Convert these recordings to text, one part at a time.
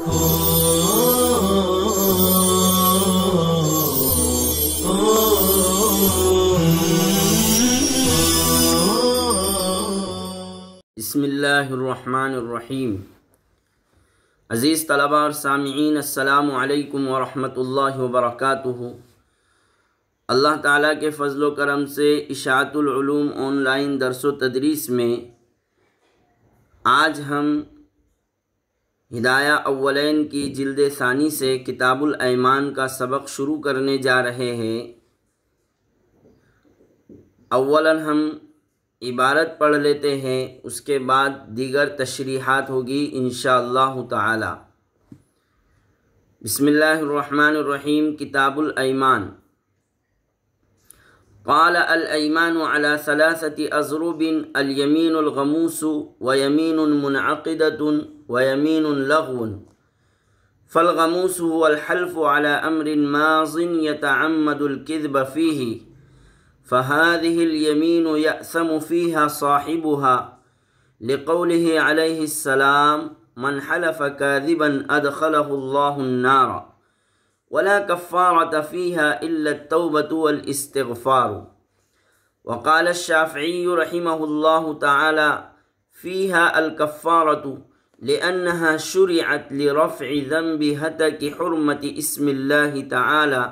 بسم اللہ الرحمن الرحیم۔ عزیز طلباء اور سامعین، السلام علیکم ورحمۃ اللہ وبرکاتہ۔ اللہ تعالیٰ کے فضل و کرم سے اشاعت العلوم آن لائن درس و تدریس میں آج ہم ہدایہ اولین کی جلد ثانی سے کتاب الایمان کا سبق شروع کرنے جا رہے ہیں۔ اولاً ہم عبارت پڑھ لیتے ہیں، اس کے بعد دیگر تشریحات ہوگی انشاءاللہ تعالی۔ بسم اللہ الرحمن الرحیم۔ کتاب الایمان۔ قال الایمان على ثلاثة أضرب: اليمين الغموس، ويمين منعقدة، ويمين لغو۔ فالغموس هو الحلف على أمر ماض يتعمد الكذب فيه، فهذه اليمين يأثم فيها صاحبها، لقوله عليه السلام: من حلف كاذبا أدخله الله النار، ولا كفارة فيها إلا التوبة والاستغفار۔ وقال الشافعي رحمه الله تعالى: فيها الكفارة لأنها شرعت لرفع ذنب هتك حرمة اسم الله تعالى،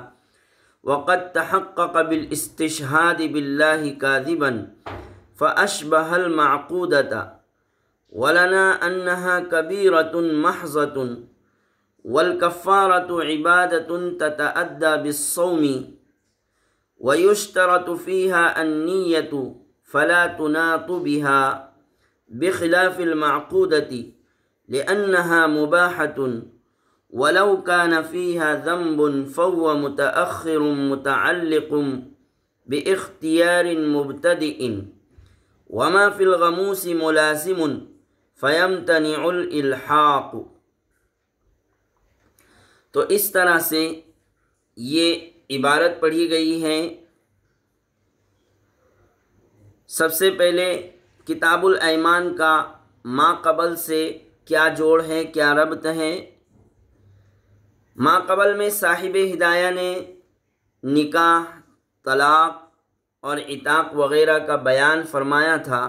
وقد تحقق بالاستشهاد بالله كاذبا فأشبه المعقودة، ولنا أنها كبيرة محضة، والكفارة عبادة تتأدى بالصوم، ويشترط فيها النية فلا تناط بها، بخلاف المعقودة لأنها مباحة، ولو كان فيها ذنب فهو متأخر متعلق باختيار مبتدئ، وما في الغموس ملازم فيمتنع الإلحاق۔ تو اس طرح سے یہ عبارت پڑھی گئی ہے۔ سب سے پہلے کتاب الایمان کا ما قبل سے کیا جوڑ ہے، کیا ربط ہے۔ ما قبل میں صاحب ہدایہ نے نکاح، طلاق اور عتاق وغیرہ کا بیان فرمایا تھا،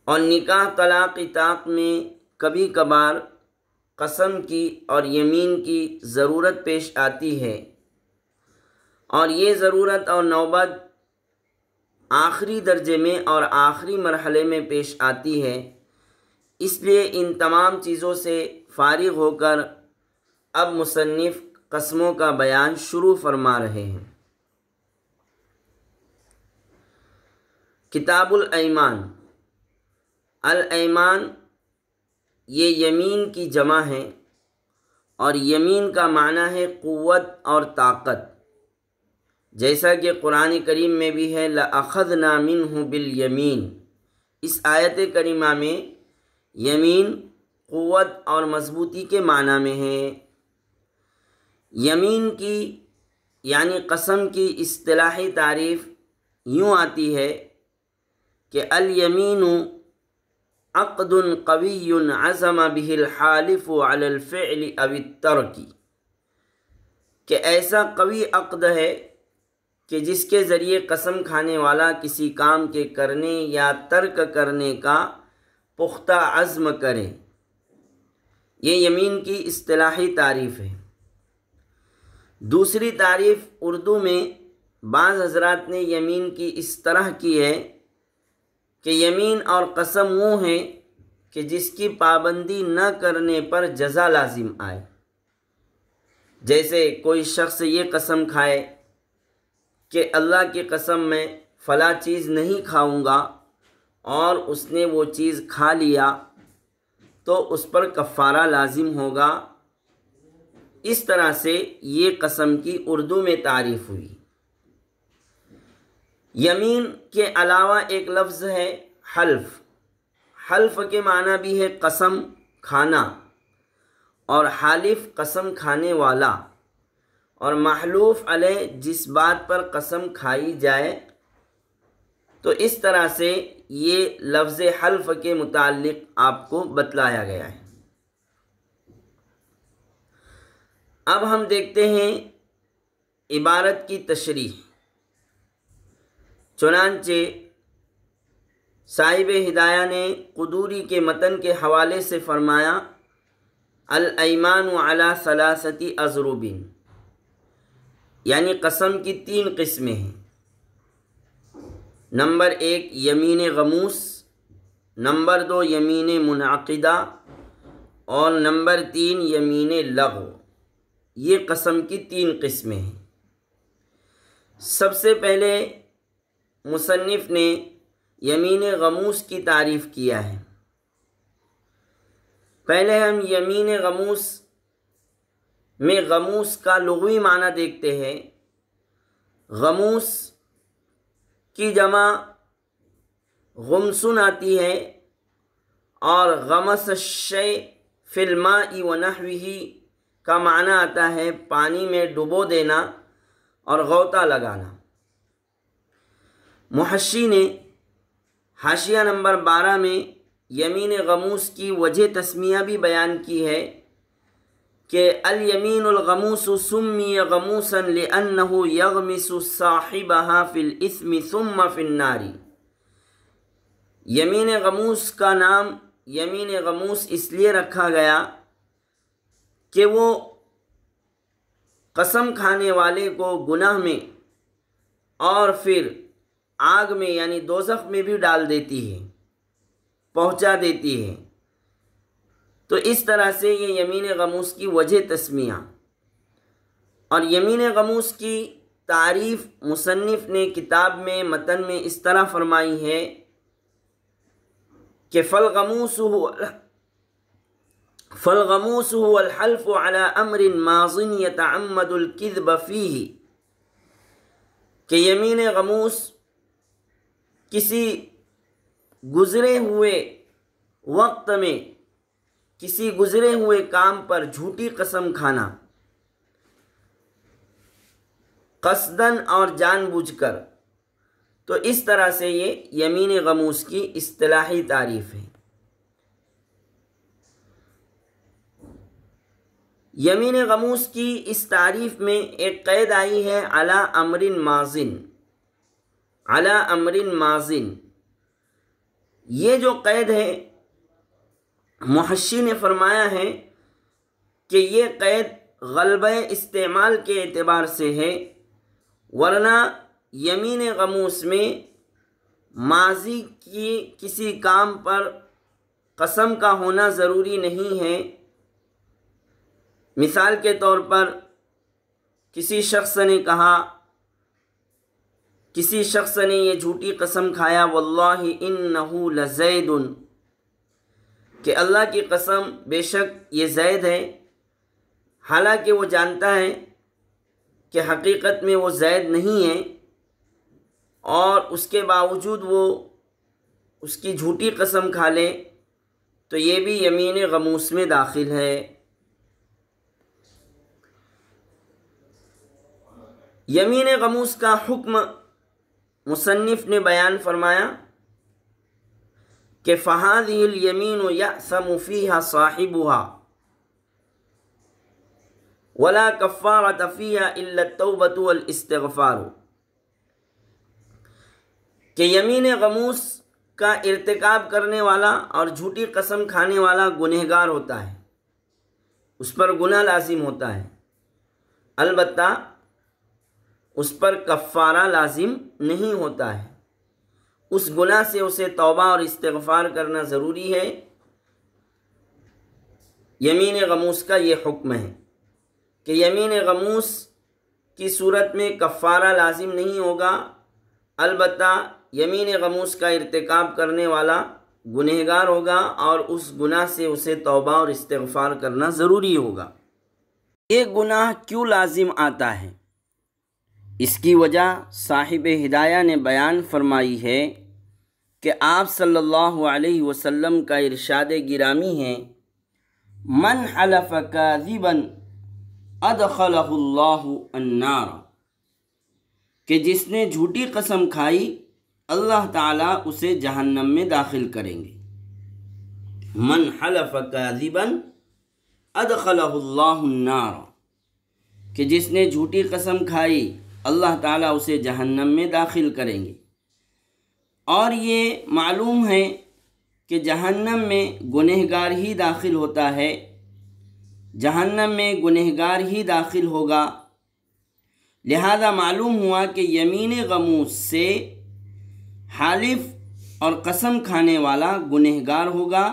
اور نکاح، طلاق، عتاق میں کبھی کبھار قسم کی اور یمین کی ضرورت پیش آتی ہے، اور یہ ضرورت اور نوبت آخری درجے میں اور آخری مرحلے میں پیش آتی ہے۔ اس لیے ان تمام چیزوں سے فارغ ہو کر اب مصنف قسموں کا بیان شروع فرما رہے ہیں۔ کتاب الایمان۔ الایمان یہ یمین کی جمع ہے، اور یمین کا معنی ہے قوت اور طاقت، جیسا کہ قرآن کریم میں بھی ہے لَأَخَذْنَا مِنْهُ بِالْيَمِينِ۔ اس آیت کریمہ میں یمین قوت اور مضبوطی کے معنی میں ہے۔ یمین کی یعنی قسم کی اصطلاحی تعریف یوں آتی ہے کہ الیمین عقد قوی عزم به الحالف علی الفعل او الترک، کہ ایسا قوی عقد ہے کہ جس کے ذریعے قسم کھانے والا کسی کام کے کرنے یا ترک کرنے کا پختہ عزم کرے۔ یہ یمین کی اصطلاحی تعریف ہے۔ دوسری تعریف اردو میں بعض حضرات نے یمین کی اس طرح کی ہے کہ یمین اور قسم وہ ہے کہ جس کی پابندی نہ کرنے پر جزا لازم آئے۔ جیسے کوئی شخص یہ قسم کھائے کہ اللہ کی قسم میں فلاں چیز نہیں کھاؤں گا، اور اس نے وہ چیز کھا لیا تو اس پر کفارہ لازم ہوگا۔ اس طرح سے یہ قسم کی اردو میں تعریف ہوئی۔ یمین کے علاوہ ایک لفظ ہے حلف۔ حلف کے معنی بھی ہے قسم کھانا، اور حالف قسم کھانے والا، اور محلوف علیہ جس بات پر قسم کھائی جائے۔ تو اس طرح سے یہ لفظ حلف کے متعلق آپ کو بتلایا گیا ہے۔ اب ہم دیکھتے ہیں عبارت کی تشریح۔ چنانچہ صاحب ہدایہ نے قدوری کے متن کے حوالے سے فرمایا الایمان علی ثلاثۃ اضرب، یعنی قسم کی 3 قسمیں ہیں۔ نمبر 1 یمین غموس، نمبر 2 یمین منعقدہ، اور نمبر 3 یمین لغو۔ یہ قسم کی 3 قسمیں ہیں۔ سب سے پہلے مصنف نے یمین غموس کی تعریف کیا ہے۔ پہلے ہم یمین غموس میں غموس کا لغوی معنی دیکھتے ہیں۔ غموس کی جمع غمسن آتی ہے، اور غمس الشیء فی الماء ونحوہ کا معنی آتا ہے پانی میں ڈبو دینا اور غوطہ لگانا۔ محشی نے حاشیہ نمبر 12 میں یمین غموس کی وجہ تسمیہ بھی بیان کی ہے کہ الیمین الغموس سمی غموسا لأنہ یغمس صاحبها فی الاثم ثم فی النار۔ یمین غموس کا نام یمین غموس اس لیے رکھا گیا کہ وہ قسم کھانے والے کو گناہ میں اور پھر آگ میں یعنی دوزخ میں بھی ڈال دیتی ہے، پہنچا دیتی ہے۔ تو اس طرح سے یہ یمین غموس کی وجہ تسمیہ۔ اور یمین غموس کی تعریف مصنف نے کتاب میں متن میں اس طرح فرمائی ہے کہ فالغموس هو الحلف على امر ماض يتعمد الكذب فيه، کہ یمین غموس کسی گزرے ہوئے وقت میں کسی گزرے ہوئے کام پر جھوٹی قسم کھانا، قصداً اور جان بوجھ کر۔ تو اس طرح سے یہ یمین غموس کی اصطلاحی تعریف ہے۔ یمین غموس کی اس تعریف میں ایک قید آئی ہے علی امر ماضٍ، علی امر ماضٍ۔ یہ جو قید ہے محشی نے فرمایا ہے کہ یہ قید غلبہ استعمال کے اعتبار سے ہے، ورنہ یمین غموس میں ماضی کی کسی کام پر قسم کا ہونا ضروری نہیں ہے۔ مثال کے طور پر کسی شخص نے کہا، کسی شخص نے یہ جھوٹی قسم کھایا واللہ انہ لزید، کہ اللہ کی قسم بے شک یہ زید ہے، حالانکہ وہ جانتا ہے کہ حقیقت میں وہ زید نہیں ہے، اور اس کے باوجود وہ اس کی جھوٹی قسم کھا لے تو یہ بھی یمین غموس میں داخل ہے۔ یمین غموس کا حکم مصنف نے بیان فرمایا کہ فَهَذِهِ الْيَمِينُ يَأْثَمُ فِيهَا صَاحِبُهَا وَلَا كَفَّارَةَ فِيهَا إِلَّا التَّوْبَةُ وَالْإِسْتِغْفَارُ، کہ یمین غموس کا ارتکاب کرنے والا اور جھوٹی قسم کھانے والا گنہگار ہوتا ہے، اس پر گناہ لازم ہوتا ہے، البتہ اس پر کفارہ لازم نہیں ہوتا ہے۔ اس گناہ سے اسے توبہ اور استغفار کرنا ضروری ہے۔ یمین غموس کا یہ حکم ہے کہ یمین غموس کی صورت میں کفارہ لازم نہیں ہوگا، البتہ یمین غموس کا ارتکاب کرنے والا گنہگار ہوگا اور اس گناہ سے اسے توبہ اور استغفار کرنا ضروری ہوگا۔ یہ گناہ کیوں لازم آتا ہے؟ اس کی وجہ صاحب ہدایہ نے بیان فرمائی ہے کہ آپ صلی اللہ علیہ وسلم کا ارشاد گرامی ہے من حلف کاذبا ادخلہ اللہ النار، کہ جس نے جھوٹی قسم کھائی اللہ تعالیٰ اسے جہنم میں داخل کریں گے۔ من حلف کاذبا ادخلہ اللہ النار، کہ جس نے جھوٹی قسم کھائی اللہ تعالیٰ اسے جہنم میں داخل کریں گے۔ اور یہ معلوم ہے کہ جہنم میں گنہگار ہی داخل ہوتا ہے، جہنم میں گنہگار ہی داخل ہوگا، لہذا معلوم ہوا کہ یمین غموس سے حالف اور قسم کھانے والا گنہگار ہوگا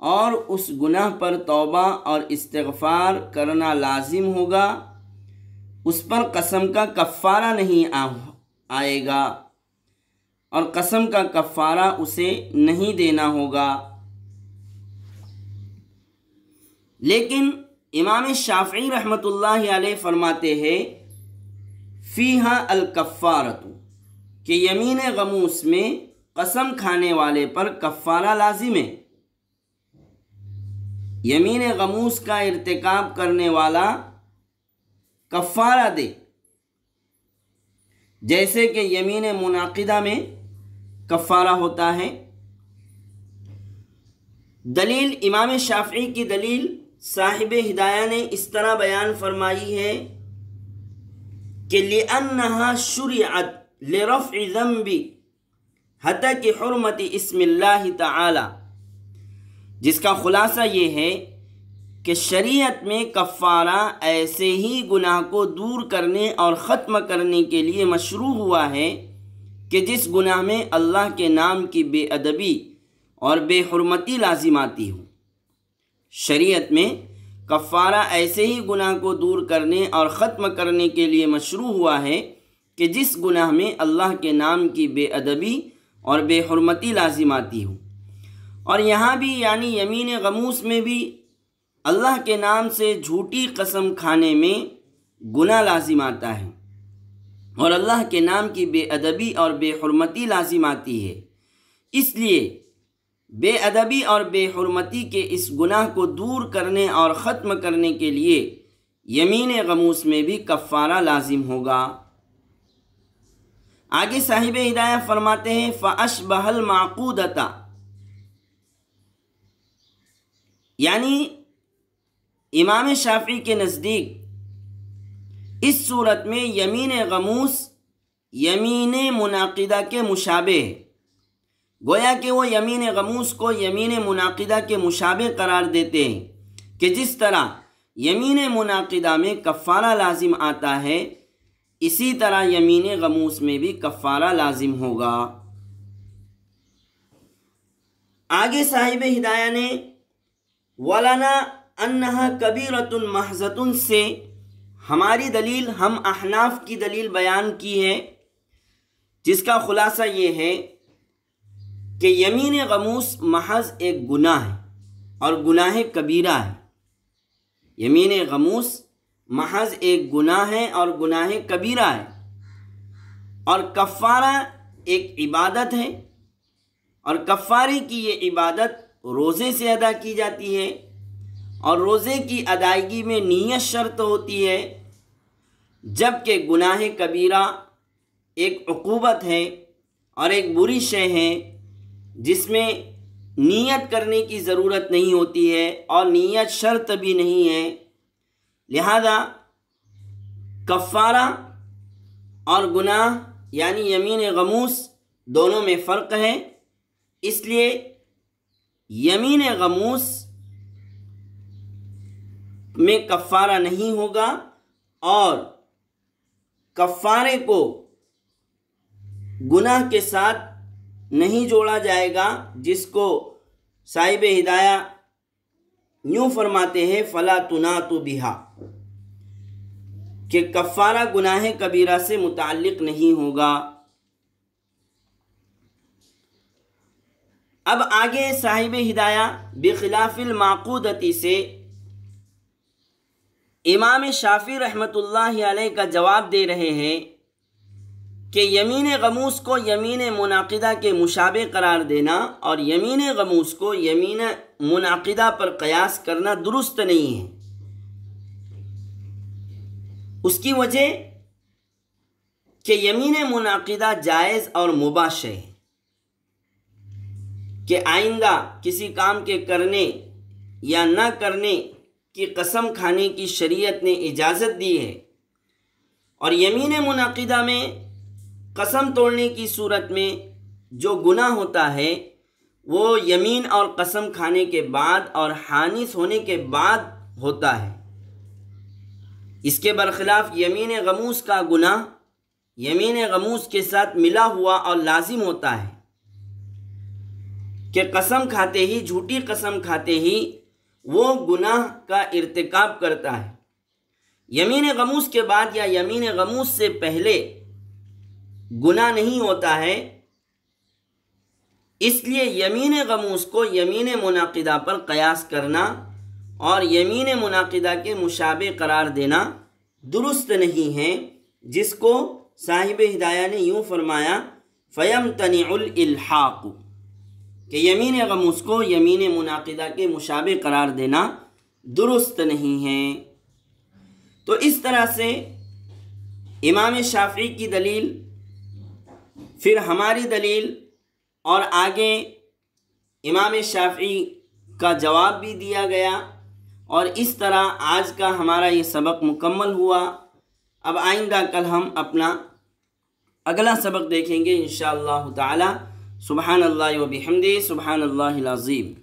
اور اس گناہ پر توبہ اور استغفار کرنا لازم ہوگا، اس پر قسم کا کفارہ نہیں آئے گا اور قسم کا کفارہ اسے نہیں دینا ہوگا۔ لیکن امام شافعی رحمۃ اللہ علیہ فرماتے ہیں فیہا الکفارۃ، کہ یمین غموس میں قسم کھانے والے پر کفارہ لازم ہے۔ یمین غموس کا ارتکاب کرنے والا کفارہ دے، جیسے کہ یمین منعقدہ میں کفارہ ہوتا ہے۔ دلیل امام شافعی کی دلیل صاحب ہدایہ نے اس طرح بیان فرمائی ہے کہ لِأَنَّهَا شُرِعَتْ لِرَفْعِ ذَنْبِ حَتَّى حُرْمَةِ اسم اللہ تعالی، جس کا خلاصہ یہ ہے کہ شریعت میں کفارہ ایسے ہی گناہ کو دور کرنے اور ختم کرنے کے لیے مشروع ہوا ہے کہ جس گناہ میں اللہ کے نام کی بے ادبی اور بے حرمتی لازم آتی ہو۔ شریعت میں کفارہ ایسے ہی گناہ کو دور کرنے اور ختم کرنے کے لیے مشروع ہوا ہے کہ جس گناہ میں اللہ کے نام کی بے ادبی اور بے حرمتی لازم آتی ہو۔ اور یہاں بھی یعنی یمین غموس میں بھی اللہ کے نام سے جھوٹی قسم کھانے میں گناہ لازم آتا ہے اور اللہ کے نام کی بے ادبی اور بے حرمتی لازم آتی ہے۔ اس لیے بے ادبی اور بے حرمتی کے اس گناہ کو دور کرنے اور ختم کرنے کے لیے یمین غموس میں بھی کفارہ لازم ہوگا۔ آگے صاحب ہدایہ فرماتے ہیں فَأَشْبَهَ الْمَعْقُودَةَ، یعنی امام شافعی کے نزدیک اس صورت میں یمین غموس یمین منعقدہ کے مشابہ ہے، گویا کہ وہ یمین غموس کو یمین منعقدہ کے مشابہ قرار دیتے ہیں کہ جس طرح یمین منعقدہ میں کفارہ لازم آتا ہے اسی طرح یمین غموس میں بھی کفارہ لازم ہوگا۔ آگے صاحب ہدایہ نے وَلَنَا أَنَّهَا كَبِيرَةٌ مَحْضَةٌ سے ہماری دلیل ہم احناف کی دلیل بیان کی ہے، جس کا خلاصہ یہ ہے کہ یمین غموس محض ایک گناہ ہے اور گناہ کبیرہ ہے۔ یمین غموس محض ایک گناہ ہے اور گناہ کبیرہ ہے، اور کفارہ ایک عبادت ہے، اور کفارے کی یہ عبادت روزے سے ادا کی جاتی ہے، اور روزے کی ادائیگی میں نیت شرط ہوتی ہے، جبکہ گناہ کبیرہ ایک عقوبت ہے اور ایک بری شے ہے جس میں نیت کرنے کی ضرورت نہیں ہوتی ہے اور نیت شرط بھی نہیں ہے، لہذا کفارہ اور گناہ یعنی یمین غموس دونوں میں فرق ہے۔ اس لیے یمین غموس میں کفارہ نہیں ہوگا اور کفارے کو گناہ کے ساتھ نہیں جوڑا جائے گا، جس کو صاحب ہدایہ یوں فرماتے ہیں فَلَا تُنَاتُ بِهَا، کہ کفارہ گناہ کبیرہ سے متعلق نہیں ہوگا۔ اب آگے صاحب ہدایہ بخلاف المعقودتی سے امام شافعی رحمۃ اللہ علیہ کا جواب دے رہے ہیں کہ یمین غموس کو یمین منعقدہ کے مشابہ قرار دینا اور یمین غموس کو یمین منعقدہ پر قیاس کرنا درست نہیں ہے۔ اس کی وجہ کہ یمین منعقدہ جائز اور مباح ہے کہ آئندہ کسی کام کے کرنے یا نہ کرنے کی قسم کھانے کی شریعت نے اجازت دی ہے، اور یمین منعقدہ میں قسم توڑنے کی صورت میں جو گناہ ہوتا ہے وہ یمین اور قسم کھانے کے بعد اور حانث ہونے کے بعد ہوتا ہے۔ اس کے برخلاف یمین غموس کا گناہ یمین غموس کے ساتھ ملا ہوا اور لازم ہوتا ہے کہ قسم کھاتے ہی، جھوٹی قسم کھاتے ہی وہ گناہ کا ارتکاب کرتا ہے۔ یمین غموس کے بعد یا یمین غموس سے پہلے گناہ نہیں ہوتا ہے، اس لیے یمین غموس کو یمین منعقدہ پر قیاس کرنا اور یمین منعقدہ کے مشابہ قرار دینا درست نہیں ہے، جس کو صاحب ہدایہ نے یوں فرمایا فَيَمْتَنِعُ الْإِلْحَاقُ، کہ یمین غموس کو یمین منعقدہ کے مشابہ قرار دینا درست نہیں ہے۔ تو اس طرح سے امام شافعی کی دلیل، پھر ہماری دلیل، اور آگے امام شافعی کا جواب بھی دیا گیا، اور اس طرح آج کا ہمارا یہ سبق مکمل ہوا۔ اب آئندہ کل ہم اپنا اگلا سبق دیکھیں گے انشاءاللہ تعالی۔ سبحان اللہ و بحمدہ، سبحان اللہ العظیم۔